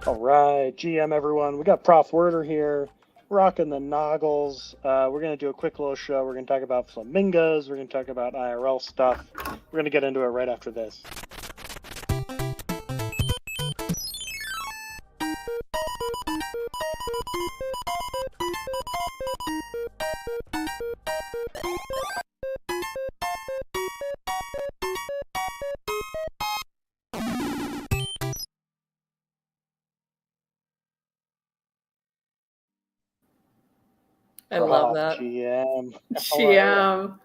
All right, GM everyone. We got Prof Werder here, rocking the noggles. We're going to do a quick little show. We're going to talk about flamingos. We're going to talk about IRL stuff. We're going to get into it right after this. I love Prof that. GM. How are GM.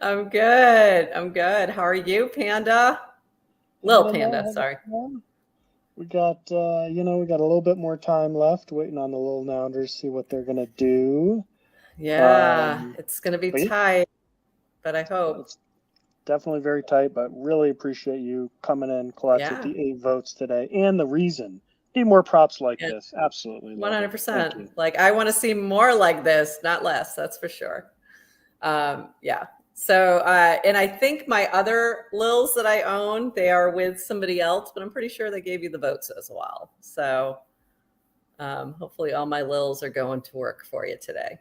I'm good. I'm good. How are you, Panda? you? Lil Hanging in there, Panda, having sorry. fun. We got, we got a little bit more time left, waiting on the Lil Nounders to see what they're going to do. Yeah, Um, it's going to be but yeah, tight, but I hope. it's definitely very tight, but really appreciate you coming in clutch with Yeah. the 8 votes today and the reason. Need more props like Yeah. this. Absolutely love it. Thank 100%. you. Like, I want to see more like this, not less. That's for sure. Yeah. So, and I think my other Lils that I own, they are with somebody else, but I'm pretty sure they gave you the votes as well. So, hopefully, all my Lils are going to work for you today.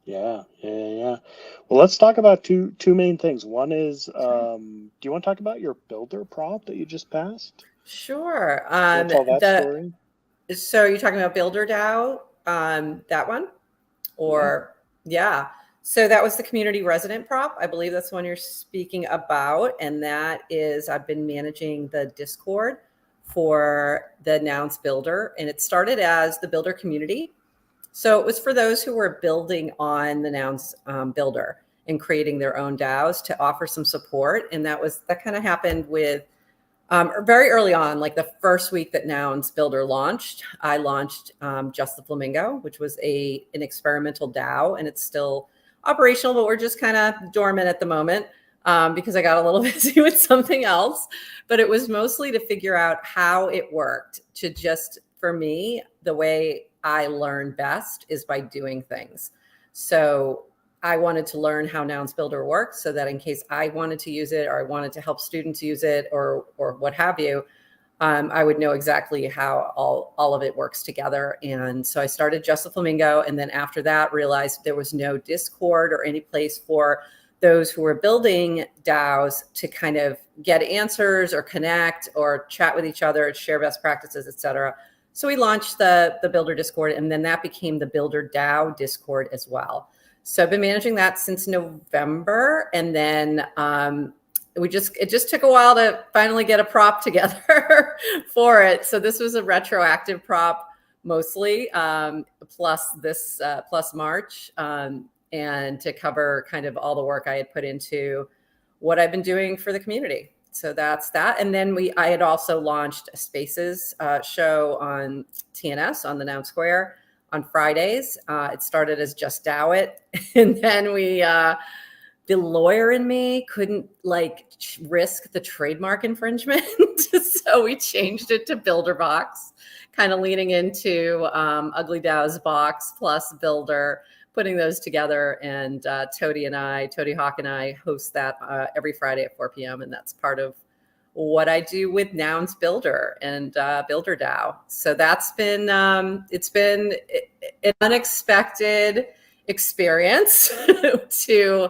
Yeah. Well, let's talk about two main things. One is, Sure. do you want to talk about your builder prop that you just passed? Sure. You want to tell that The story? So you're talking about Builder DAO, that one, Yeah. or yeah. So that was the community resident prop. I believe that's the one you're speaking about, and that is I've been managing the Discord for the Nouns Builder, and it started as the Builder community. So it was for those who were building on the Nouns Builder and creating their own DAOs to offer some support, and that kind of happened with very early on, like the first week that Nouns Builder launched, I launched Just the Flamingo, which was an experimental DAO, and it's still operational, but we're just kind of dormant at the moment because I got a little busy with something else. But it was mostly to figure out how it worked. For me, the way I learn best is by doing things. So I wanted to learn how Nouns Builder works so that in case I wanted to use it or I wanted to help students use it or what have you, I would know exactly how all of it works together. And so I started Just the Flamingo. And then after that, realized there was no Discord or any place for those who were building DAOs to kind of get answers or connect or chat with each other, share best practices, et cetera. So we launched the Builder Discord, and then that became the Builder DAO Discord as well. So I've been managing that since November, and then it just took a while to finally get a prop together for it. So this was a retroactive prop mostly, plus March, and to cover kind of all the work I had put into what I've been doing for the community. So that's that. And then I had also launched a Spaces show on TNS on the Noun Square on Fridays. It started as Just Dow It. And then the lawyer in me couldn't risk the trademark infringement. So we changed it to Builder Box, kind of leaning into Ugly Dow's Box plus Builder, putting those together. And Tody Hawk and I host that every Friday at 4 p.m. And that's part of what I do with Nouns Builder and Builder DAO. So it's been an unexpected experience to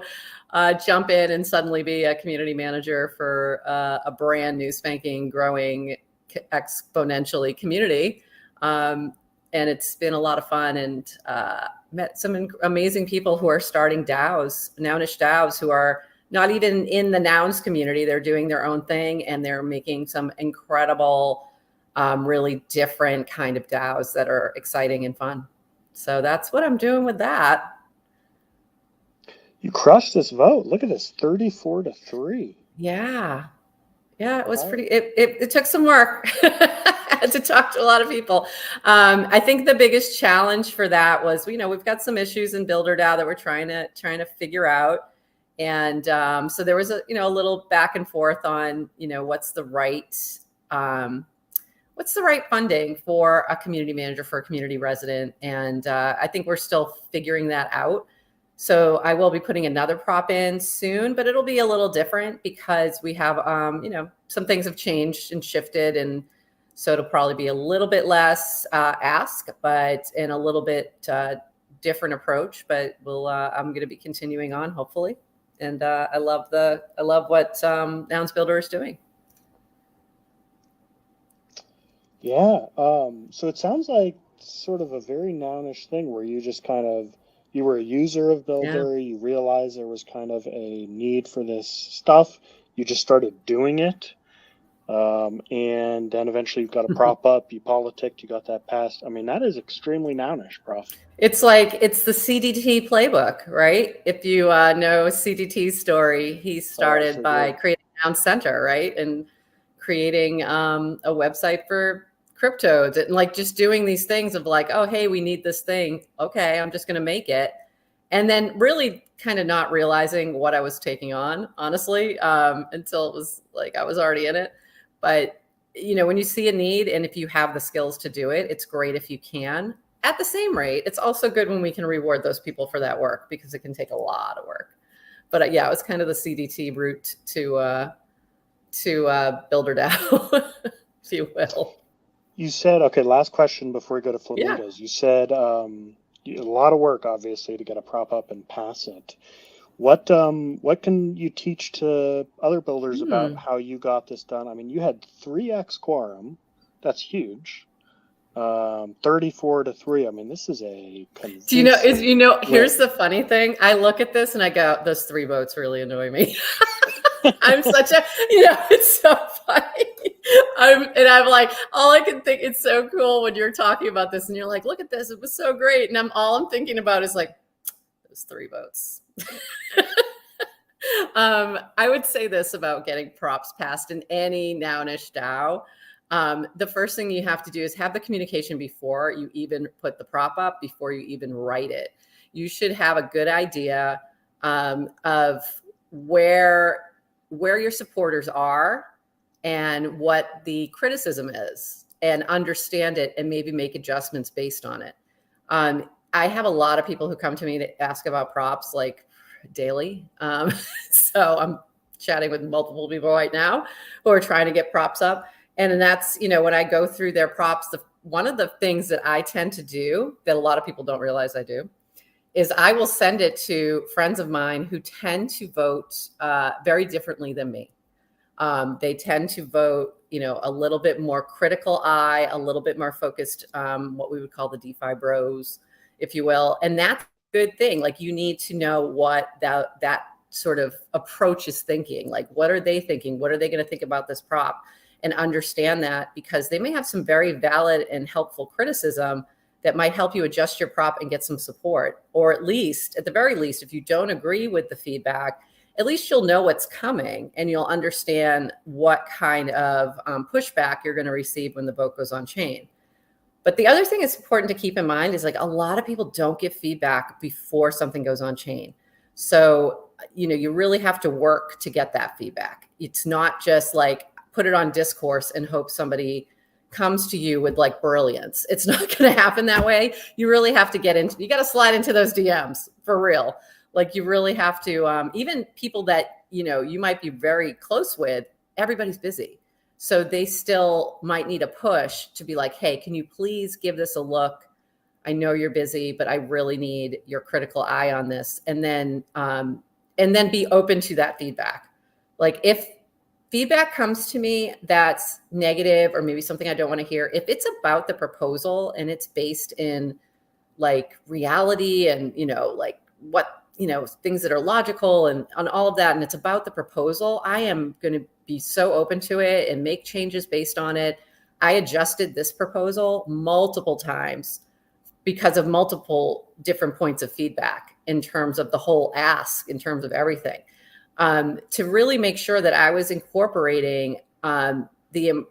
jump in and suddenly be a community manager for a brand new spanking growing exponentially community. And it's been a lot of fun, and met some amazing people who are starting DAOs, Nounish DAOs, who are not even in the Nouns community. They're doing their own thing, and they're making some incredible, really different kind of DAOs that are exciting and fun. So that's what I'm doing with that. You crushed this vote. Look at this, 34-3. Yeah. Yeah, it was Wow. pretty, it took some work. I had to talk to a lot of people. I think the biggest challenge for that was, we've got some issues in Builder DAO that we're trying to figure out. And so there was a little back and forth on, what's the right funding for a community manager, for a community resident. And I think we're still figuring that out. So I will be putting another prop in soon, but it'll be a little different because we have, some things have changed and shifted, and So it'll probably be a little bit less ask, but in a little bit different approach. But I'm going to be continuing on, hopefully. And I love what Nouns Builder is doing. Yeah. So it sounds like sort of a very nounish thing where you just kind of you were a user of Builder, you realized there was kind of a need for this stuff, you just started doing it. And then eventually you've got a prop up, you politicked, you got that passed. I mean, that is extremely nounish, Prof. It's like, it's the CDT playbook, right? If you know CDT's story, he started by creating Nouns Center, right? And creating a website for cryptos and like just doing these things of like, oh, hey, we need this thing. Okay, I'm just going to make it. And then really kind of not realizing what I was taking on, honestly, until it was like I was already in it. But, you know, when you see a need and if you have the skills to do it, it's great if you can. At the same rate, it's also good when we can reward those people for that work because it can take a lot of work. But yeah, it was kind of the CDT route to Builder DAO, if you will. You said, okay, last question before we go to flamingos. You said a lot of work, obviously, to get a prop up and pass it. What can you teach to other builders about how you got this done? I mean, you had 3x quorum. That's huge. 34 to 3. I mean, this is a here's the funny thing. I look at this and I go, those 3 votes really annoy me. I'm such a, it's so funny. I'm like, all I can think, it's so cool when you're talking about this and you're like, look at this, it was so great. And all I'm thinking about is like, those 3 votes. I would say this about getting props passed in any nounish DAO. The first thing you have to do is have the communication before you even put the prop up, before you even write it. You should have a good idea of where your supporters are and what the criticism is, and understand it and maybe make adjustments based on it. I have a lot of people who come to me to ask about props like daily. So I'm chatting with multiple people right now who are trying to get props up. And that's, when I go through their props, one of the things that I tend to do that a lot of people don't realize I do is I will send it to friends of mine who tend to vote very differently than me. They tend to vote, a little bit more critical eye, a little bit more focused, what we would call the DeFi bros, if you will. And that's a good thing. Like, you need to know what that sort of approach is thinking. Like, what are they thinking? What are they going to think about this prop? And understand that, because they may have some very valid and helpful criticism that might help you adjust your prop and get some support. Or at the very least, if you don't agree with the feedback, at least you'll know what's coming and you'll understand what kind of pushback you're going to receive when the vote goes on chain. But the other thing that's important to keep in mind is, like, a lot of people don't give feedback before something goes on chain. So, you really have to work to get that feedback. It's not just like put it on discourse and hope somebody comes to you with like brilliance. It's not going to happen that way. You really have to you got to slide into those DMs for real. Like, you really have to, even people that, you might be very close with, everybody's busy. So they still might need a push to be like, hey, can you please give this a look? I know you're busy, but I really need your critical eye on this. And then be open to that feedback. Like, if feedback comes to me that's negative or maybe something I don't want to hear, if it's about the proposal and it's based in like reality and, like what, things that are logical and on all of that, and it's about the proposal, I am going to be so open to it and make changes based on it. I adjusted this proposal multiple times because of multiple different points of feedback in terms of the whole ask, in terms of everything. To really make sure that I was incorporating all the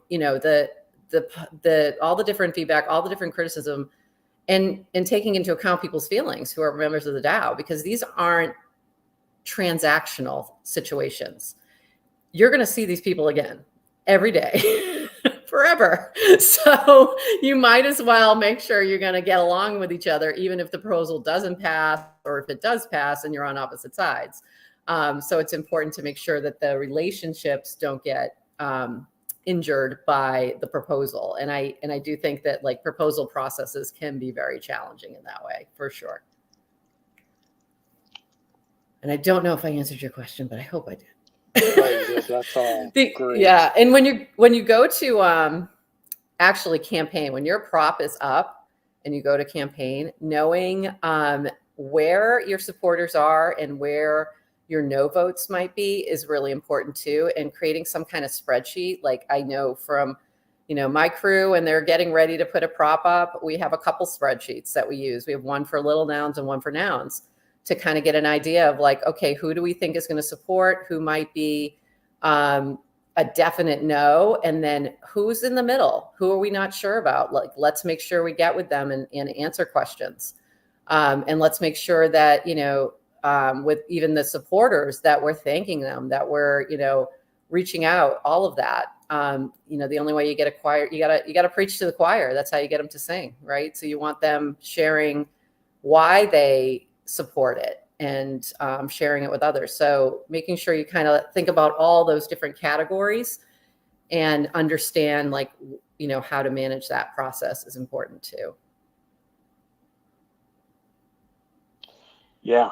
different feedback, all the different criticism, and taking into account people's feelings who are members of the DAO, because these aren't transactional situations. You're going to see these people again every day, forever. So you might as well make sure you're going to get along with each other, even if the proposal doesn't pass, or if it does pass and you're on opposite sides. So it's important to make sure that the relationships don't get injured by the proposal. And I do think that like proposal processes can be very challenging in that way, for sure. And I don't know if I answered your question, but I hope I did. That's all great. Yeah. And when you go to actually campaign, when your prop is up and you go to campaign, knowing where your supporters are and where your no votes might be is really important too. And creating some kind of spreadsheet. Like I know from, my crew, and they're getting ready to put a prop up, we have a couple spreadsheets that we use. We have one for Lil Nouns and one for Nouns to kind of get an idea of like, okay, who do we think is going to support? Who might be a definite no? And then who's in the middle? Who are we not sure about? Like, let's make sure we get with them and answer questions. And let's make sure that, with even the supporters, that we're thanking them, that we're, reaching out, all of that. The only way you get a choir, you gotta preach to the choir. That's how you get them to sing, right? So you want them sharing why they support it and sharing it with others. So making sure you kind of think about all those different categories and understand like, how to manage that process is important too. Yeah.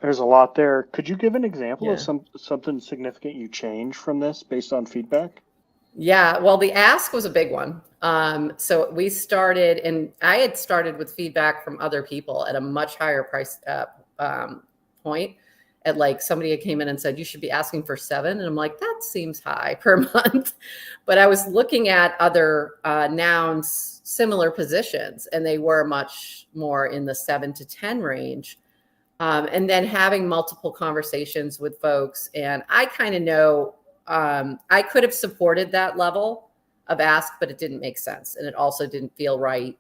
There's a lot there. Could you give an example of something significant you changed from this based on feedback? Yeah, well, the ask was a big one. So we started, and I had started with feedback from other people at a much higher price point. At like somebody came in and said, you should be asking for 7. And I'm like, that seems high per month. But I was looking at other nouns, similar positions, and they were much more in the 7 to 10 range. And then having multiple conversations with folks. And I kind of know I could have supported that level of ask, but it didn't make sense. And it also didn't feel right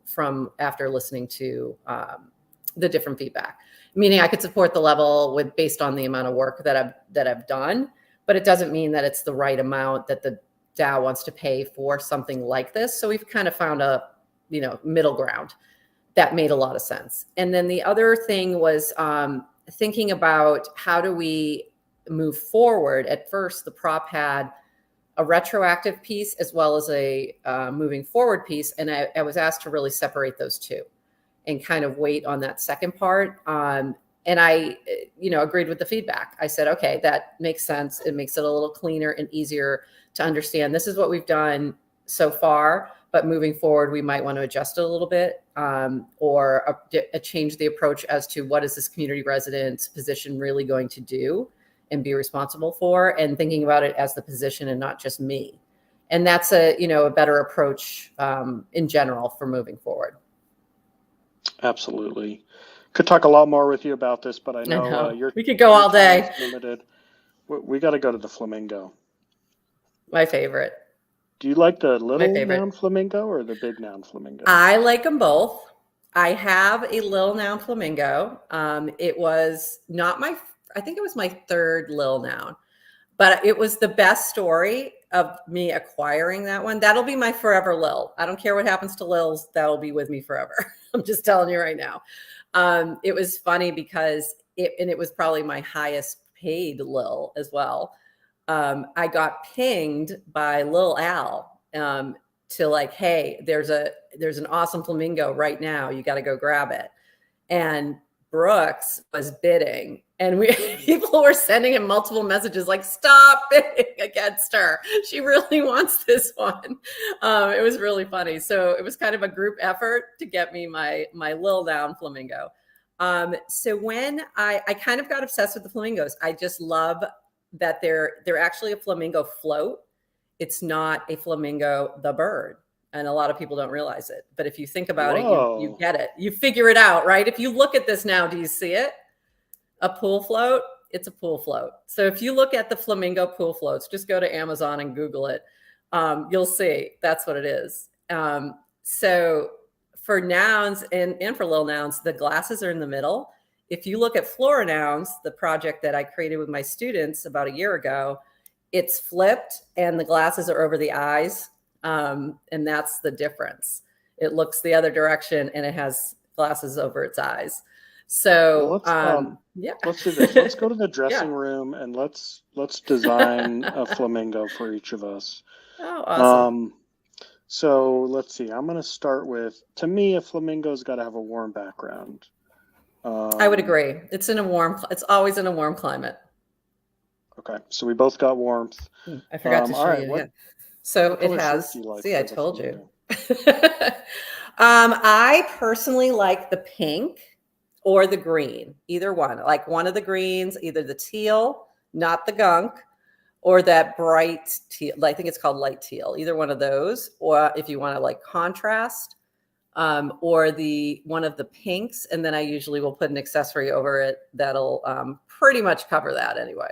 from after listening to the different feedback. Meaning I could support the level based on the amount of work that I've done, but it doesn't mean that it's the right amount that the DAO wants to pay for something like this. So we've kind of found a middle ground that made a lot of sense. And then the other thing was thinking about how do we move forward. At first, the prop had a retroactive piece as well as a moving forward piece. And I was asked to really separate those two and kind of wait on that second part. And I, agreed with the feedback. I said, okay, that makes sense. It makes it a little cleaner and easier to understand. This is what we've done so far, but moving forward, we might want to adjust it a little bit or change the approach as to what is this community resident's position really going to do and be responsible for, and thinking about it as the position and not just me. And that's a better approach in general for moving forward. Absolutely. Could talk a lot more with you about this, but I know, we could go all day. Limited. We got to go to the flamingo. My favorite. Do you like the little noun flamingo or the big noun flamingo? I like them both. I have a Lil Noun flamingo. It was not I think it was my 3rd Lil Noun, but it was the best story of me acquiring that one. That'll be my forever Lil. I don't care what happens to Lils. That'll be with me forever. I'm just telling you right now. It was funny because it was probably my highest paid Lil as well. I got pinged by Lil Al to like, hey, there's an awesome flamingo right now. You got to go grab it. And Brooks was bidding, and people were sending him multiple messages like, stop bidding against her. She really wants this one. It was really funny. So it was kind of a group effort to get me my Lil Noun flamingo. So when I kind of got obsessed with the flamingos, I just love that they're actually a flamingo float. It's not a flamingo, the bird. And a lot of people don't realize it. But if you think about it, you get it. You figure it out, right? If you look at this now, do you see it? A pool float? It's a pool float. So if you look at the flamingo pool floats, just go to Amazon and Google it. You'll see that's what it is. So for nouns and for Lil Nouns, the glasses are in the middle. If you look at Flora Nouns, the project that I created with my students about a year ago, it's flipped and the glasses are over the eyes. And that's the difference. It looks the other direction and it has glasses over its eyes. Well, So, yeah. let's do this. Let's go to the Yeah. dressing room and let's design a flamingo for each of us. Oh, awesome. So let's see. I'm gonna start with. To me, a flamingo's got to have a warm background. I would agree. It's always in a warm climate. Okay, so we both got warmth. I forgot to All show right, you. what Yeah. So what it color shirt do has, you like see, I for the told you. flamingo? I personally like the pink or the green, either one. Like one of the greens, either the teal, not the gunk, or that bright teal. I think it's called light teal. Either one of those, or if you want to like contrast, or the one of the pinks, and then I usually will put an accessory over it that'll pretty much cover that anyway.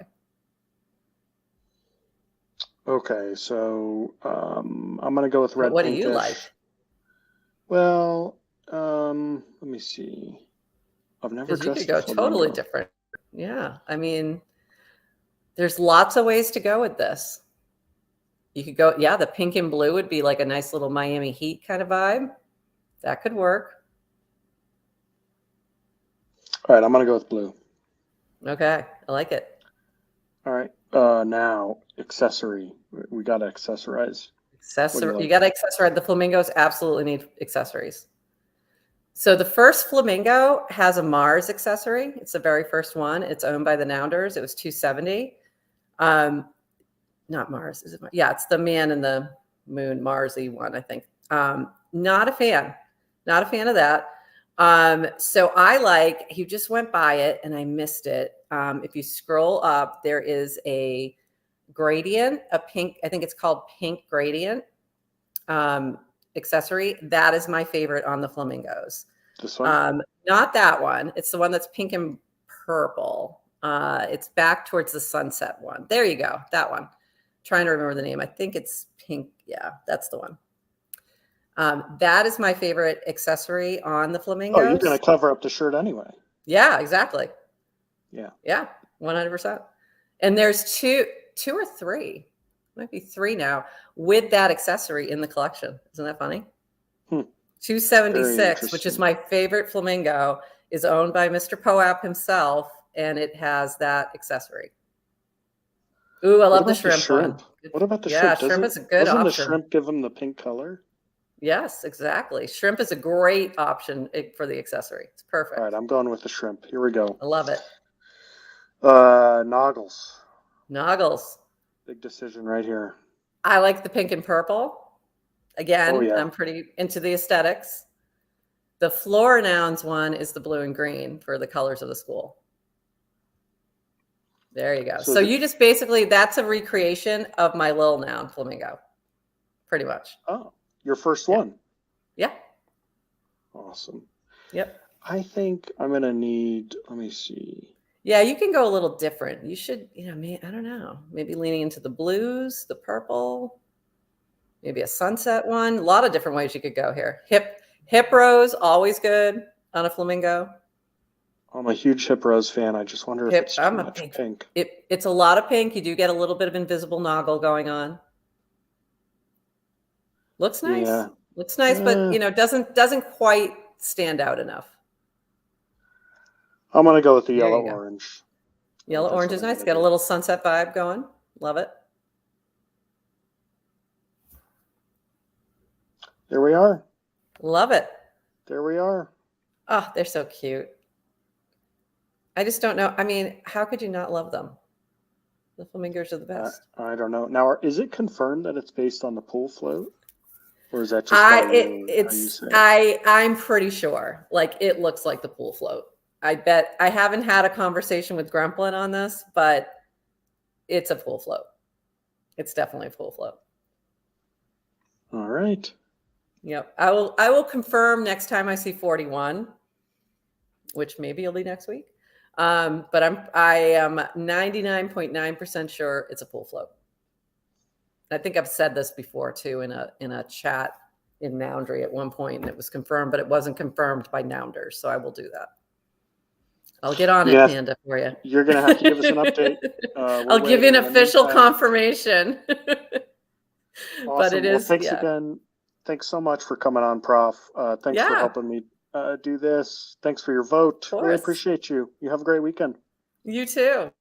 Okay, so I'm gonna go with But red what do you pinkish. like? Well, let me see. I've never Because you could dressed a go totally flamingo. different. Yeah, I mean, there's lots of ways to go with this. You could go, yeah, the pink and blue would be like a nice little Miami Heat kind of vibe. That could work. All right, I'm gonna go with blue. Okay, I like it. All right, now accessory. We gotta accessorize. What do you like? You got to accessorize. The flamingos absolutely need accessories. So the first flamingo has a Mars accessory. It's the very first one. It's owned by the Nounders. It was $270. Not Mars. Is it? Yeah, it's the man in the moon Marsy one, I think. Not a fan. Not a fan of that. So I like, he just went by it and I missed it. If you scroll up, there is a gradient, a pink, I think it's called pink gradient accessory. That is my favorite on the flamingos. This one? Not that one. It's the one that's pink and purple. It's back towards the sunset one. There you go. That one. Trying to remember the name. I think it's pink. Yeah, that's the one. That is my favorite accessory on the flamingos. Oh, you're gonna cover up the shirt anyway. Yeah, exactly. Yeah. Yeah, 100%. And there's two or three, might be three now, with that accessory in the collection. Isn't that funny? 276, which is my favorite flamingo, is owned by Mr. Poap himself, and it has that accessory. Ooh, I love the shrimp one. What about the shrimp? Yeah, shrimp is a good option. Doesn't the shrimp give them the pink color? Yes, exactly. Shrimp is a great option for the accessory. It's perfect. All right, I'm going with the shrimp. Here we go. I love it. Noggles. Noggles. Big decision right here. I like the pink and purple. Again, oh, yeah. I'm pretty into the aesthetics. The Lil Nouns one is the blue and green for the colors of the school. There you go. So you just basically, that's a recreation of my Lil Noun flamingo. Pretty much. Oh, your first one? Yeah. Awesome. Yep. I think I'm going to need, let me see. Yeah, you can go a little different. You should, I don't know, maybe leaning into the blues, the purple, maybe a sunset one. A lot of different ways you could go here. Hip rose, always good on a flamingo. I'm a huge hip rose fan. I just wonder if it's too much pink. It's a lot of pink. You do get a little bit of invisible noggle going on. Looks nice. Yeah. Looks nice, but doesn't quite stand out enough. I'm gonna go with the yellow orange. Yellow orange is nice. Got a little sunset vibe going. Love it. There we are. Love it. There we are. Oh, they're so cute. I just don't know. I mean, how could you not love them? The flamingos are the best. I don't know. Now, is it confirmed that it's based on the pool float? Or is that just I'm pretty sure. Like, it looks like the pool float. I bet. I haven't had a conversation with Grumplin on this, but it's a pool float. It's definitely a pool float. All right. Yep. I will confirm next time I see 41, which maybe it'll be next week. But I am 99.9% sure it's a pool float. I think I've said this before too in a chat in Noundry at one point, and it was confirmed, but it wasn't confirmed by Nounders. So I will do that. I'll get on it, Panda, for you. You're going to have to give us an update. I'll give you an official confirmation. Awesome. But it is. Well, thanks again. Thanks so much for coming on, Prof. Thanks for helping me do this. Thanks for your vote. We course. appreciate you. You have a great weekend. You too.